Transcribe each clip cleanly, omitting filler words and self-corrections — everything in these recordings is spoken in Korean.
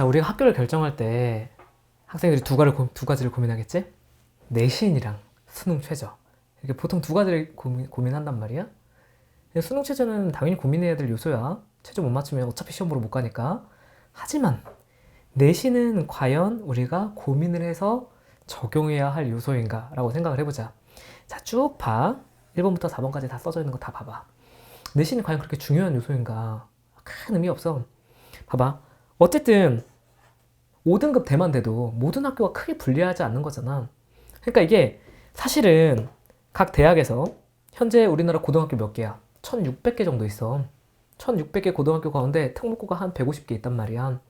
자, 우리가 학교를 결정할 때 학생들이 두 가지를 고민하겠지? 내신이랑 수능 최저. 이렇게 보통 두 가지를 고민한단 말이야. 수능 최저는 당연히 고민해야 될 요소야. 최저 못 맞추면 어차피 시험 보러 못 가니까. 하지만 내신은 과연 우리가 고민을 해서 적용해야 할 요소인가 라고 생각을 해보자. 자, 쭉 봐. 1번부터 4번까지 다 써져 있는 거 다 봐봐. 내신이 과연 그렇게 중요한 요소인가? 큰 의미 없어. 봐봐. 어쨌든 5등급 대만 돼도 모든 학교가 크게 불리하지 않는 거잖아. 그러니까 이게 사실은 각 대학에서 현재 우리나라 고등학교 몇 개야? 1600개 정도 있어. 1600개 고등학교 가운데 특목고가 한 150개 있단 말이야.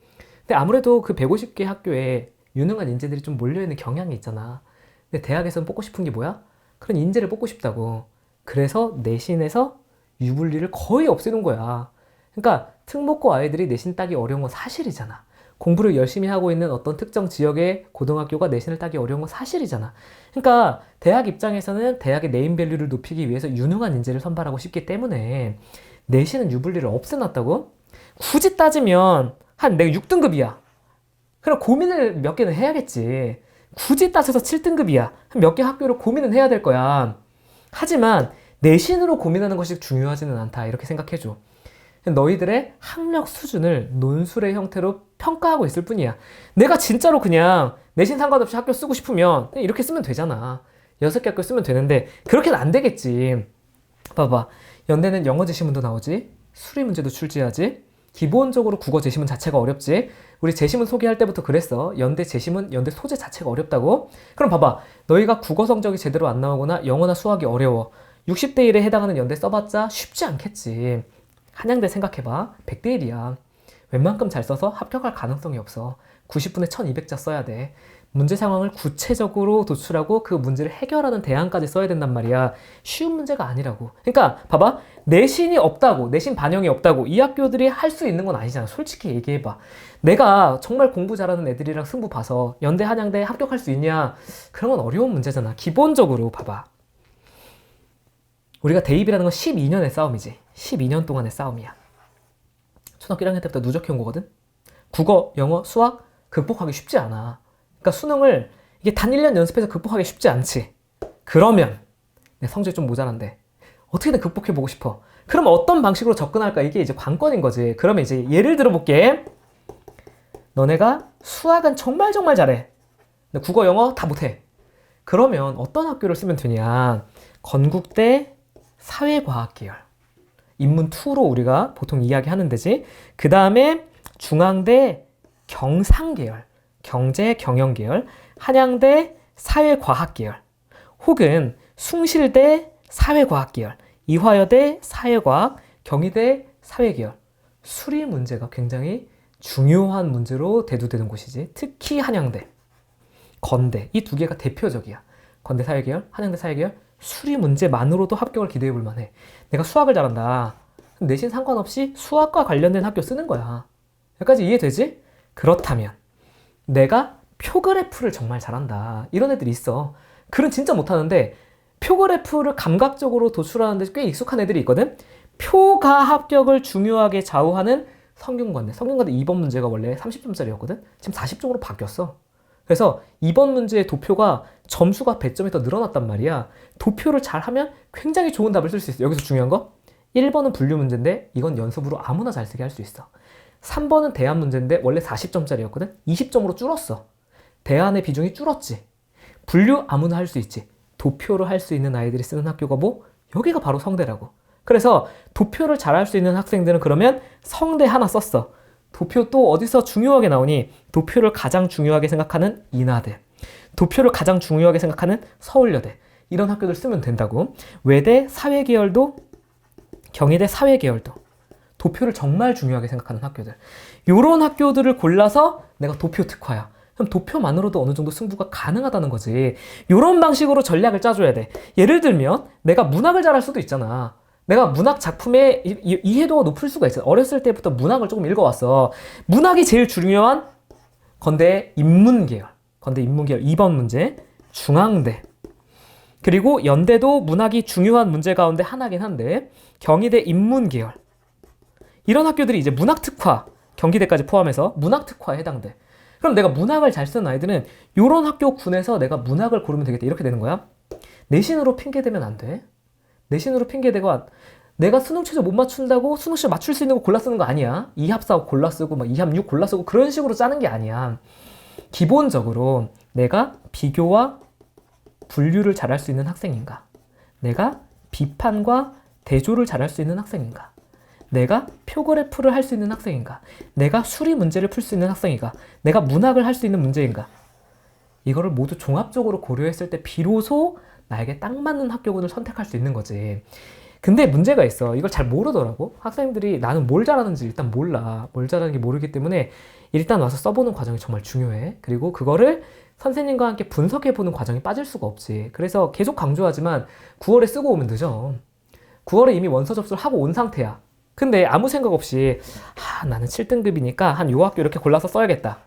근데 아무래도 그 150개 학교에 유능한 인재들이 좀 몰려있는 경향이 있잖아. 근데 대학에서는 뽑고 싶은 게 뭐야? 그런 인재를 뽑고 싶다고. 그래서 내신에서 유불리를 거의 없애는 거야. 그러니까 특목고 아이들이 내신 따기 어려운 건 사실이잖아. 공부를 열심히 하고 있는 어떤 특정 지역의 고등학교가 내신을 따기 어려운 건 사실이잖아. 그러니까 대학 입장에서는 대학의 네임밸류를 높이기 위해서 유능한 인재를 선발하고 싶기 때문에 내신은 유불리를 없애놨다고? 굳이 따지면 한 내가 6등급이야. 그럼 고민을 몇 개는 해야겠지. 굳이 따져서 7등급이야. 몇 개 학교를 고민은 해야 될 거야. 하지만 내신으로 고민하는 것이 중요하지는 않다. 이렇게 생각해줘. 너희들의 학력 수준을 논술의 형태로 평가하고 있을 뿐이야. 내가 진짜로 그냥 내신 상관없이 학교 쓰고 싶으면 이렇게 쓰면 되잖아. 6개 학교 쓰면 되는데 그렇게는 안 되겠지. 봐봐. 연대는 영어 제시문도 나오지. 수리 문제도 출제하지. 기본적으로 국어 제시문 자체가 어렵지. 우리 제시문 소개할 때부터 그랬어. 연대 제시문, 연대 소재 자체가 어렵다고. 그럼 봐봐. 너희가 국어 성적이 제대로 안 나오거나 영어나 수학이 어려워. 60대 1에 해당하는 연대 써봤자 쉽지 않겠지. 한양대 생각해봐. 100대 1이야. 웬만큼 잘 써서 합격할 가능성이 없어. 90분에 1200자 써야 돼. 문제 상황을 구체적으로 도출하고 그 문제를 해결하는 대안까지 써야 된단 말이야. 쉬운 문제가 아니라고. 그러니까 봐봐. 내신이 없다고, 내신 반영이 없다고 이 학교들이 할 수 있는 건 아니잖아. 솔직히 얘기해봐. 내가 정말 공부 잘하는 애들이랑 승부 봐서 연대, 한양대 합격할 수 있냐? 그런 건 어려운 문제잖아. 기본적으로 봐봐. 우리가 대입이라는 건 12년의 싸움이지. 12년 동안의 싸움이야. 초등학교 1학년 때부터 누적해온 거거든? 국어, 영어, 수학 극복하기 쉽지 않아. 그러니까 수능을 이게 단 1년 연습해서 극복하기 쉽지 않지. 그러면 내 성적이 좀 모자란데 어떻게든 극복해보고 싶어. 그러면 어떤 방식으로 접근할까? 이게 이제 관건인 거지. 그러면 이제 예를 들어볼게. 너네가 수학은 정말 잘해. 근데 국어, 영어 다 못해. 그러면 어떤 학교를 쓰면 되냐? 건국대 사회과학 계열. 인문2로 우리가 보통 이야기하는 데지. 그 다음에 중앙대 경상 계열. 경제, 경영 계열. 한양대 사회과학 계열. 혹은 숭실대 사회과학 계열. 이화여대 사회과학, 경희대 사회계열. 수리 문제가 굉장히 중요한 문제로 대두되는 곳이지. 특히 한양대, 건대 이 두 개가 대표적이야. 건대 사회계열, 한양대 사회계열. 수리 문제만으로도 합격을 기대해 볼 만해. 내가 수학을 잘한다. 내신 상관없이 수학과 관련된 학교 쓰는 거야. 여기까지 이해되지? 그렇다면 내가 표그래프를 정말 잘한다. 이런 애들이 있어. 글은 진짜 못하는데 표그래프를 감각적으로 도출하는 데 꽤 익숙한 애들이 있거든? 표가 합격을 중요하게 좌우하는 성균관대. 성균관대 2번 문제가 원래 30점짜리였거든? 지금 40점으로 바뀌었어. 그래서 2번 문제의 도표가 점수가 100점이 더 늘어났단 말이야. 도표를 잘하면 굉장히 좋은 답을 쓸 수 있어. 여기서 중요한 거 1번은 분류 문제인데 이건 연습으로 아무나 잘 쓰게 할 수 있어. 3번은 대안 문제인데 원래 40점짜리였거든? 20점으로 줄었어. 대안의 비중이 줄었지. 분류 아무나 할 수 있지. 도표를 할 수 있는 아이들이 쓰는 학교가 뭐? 여기가 바로 성대라고. 그래서 도표를 잘할 수 있는 학생들은 그러면 성대 하나 썼어. 도표 또 어디서 중요하게 나오니? 도표를 가장 중요하게 생각하는 인하대. 도표를 가장 중요하게 생각하는 서울여대. 이런 학교들 쓰면 된다고. 외대 사회계열도 경희대 사회계열도 도표를 정말 중요하게 생각하는 학교들. 이런 학교들을 골라서 내가 도표 특화야. 그럼 도표만으로도 어느 정도 승부가 가능하다는 거지. 이런 방식으로 전략을 짜줘야 돼. 예를 들면 내가 문학을 잘할 수도 있잖아. 내가 문학 작품의 이해도가 높을 수가 있어. 어렸을 때부터 문학을 조금 읽어왔어. 문학이 제일 중요한 건대 인문계열. 건대 인문계열 2번 문제. 중앙대. 그리고 연대도 문학이 중요한 문제 가운데 하나긴 한데 경희대 인문계열. 이런 학교들이 이제 문학 특화, 경기대까지 포함해서 문학특화에 해당돼. 그럼 내가 문학을 잘 쓰는 아이들은 이런 학교군에서 내가 문학을 고르면 되겠다. 이렇게 되는 거야. 내신으로 핑계대면 안 돼. 내신으로 핑계대고 내가 수능 최저 못 맞춘다고 수능 시험 맞출 수 있는 거 골라 쓰는 거 아니야. 2합 4 골라 쓰고 막 2합 6 골라 쓰고 그런 식으로 짜는 게 아니야. 기본적으로 내가 비교와 분류를 잘할 수 있는 학생인가? 내가 비판과 대조를 잘할 수 있는 학생인가? 내가 표그래프를 할 수 있는 학생인가? 내가 수리 문제를 풀 수 있는 학생인가? 내가 문학을 할 수 있는 문제인가? 이거를 모두 종합적으로 고려했을 때 비로소 나에게 딱 맞는 학교군을 선택할 수 있는 거지. 근데 문제가 있어. 이걸 잘 모르더라고. 학생들이 나는 뭘 잘하는지 일단 몰라. 뭘 잘하는지 모르기 때문에 일단 와서 써보는 과정이 정말 중요해. 그리고 그거를 선생님과 함께 분석해보는 과정이 빠질 수가 없지. 그래서 계속 강조하지만 9월에 쓰고 오면 늦어. 9월에 이미 원서 접수를 하고 온 상태야. 근데 아무 생각 없이 나는 7등급이니까 한 요 학교 이렇게 골라서 써야겠다.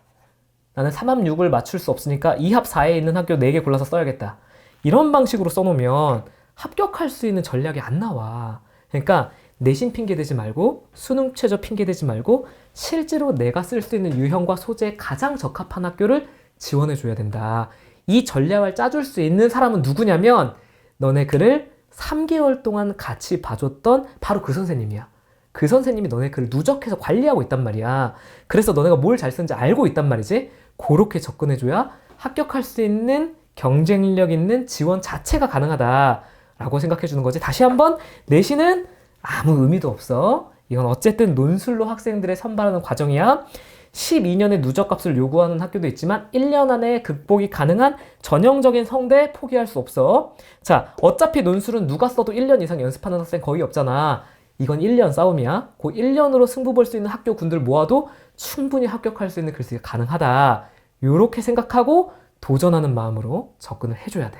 나는 3합 6을 맞출 수 없으니까 2합 4에 있는 학교 4개 골라서 써야겠다. 이런 방식으로 써놓으면 합격할 수 있는 전략이 안 나와. 그러니까 내신 핑계대지 말고 수능 최저 핑계대지 말고 실제로 내가 쓸 수 있는 유형과 소재에 가장 적합한 학교를 지원해줘야 된다. 이 전략을 짜줄 수 있는 사람은 누구냐면 너네 글을 3개월 동안 같이 봐줬던 바로 그 선생님이야. 그 선생님이 너네 글을 누적해서 관리하고 있단 말이야. 그래서 너네가 뭘 잘 쓰는지 알고 있단 말이지. 그렇게 접근해줘야 합격할 수 있는 경쟁력 있는 지원 자체가 가능하다라고 생각해주는 거지. 다시 한번 내신은 아무 의미도 없어. 이건 어쨌든 논술로 학생들의 선발하는 과정이야. 12년의 누적값을 요구하는 학교도 있지만 1년 안에 극복이 가능한 전형적인 성대 포기할 수 없어. 자, 어차피 논술은 누가 써도 1년 이상 연습하는 학생 거의 없잖아. 이건 1년 싸움이야. 그 1년으로 승부 볼 수 있는 학교군들 모아도 충분히 합격할 수 있는 글쓰기가 가능하다. 이렇게 생각하고 도전하는 마음으로 접근을 해줘야 돼.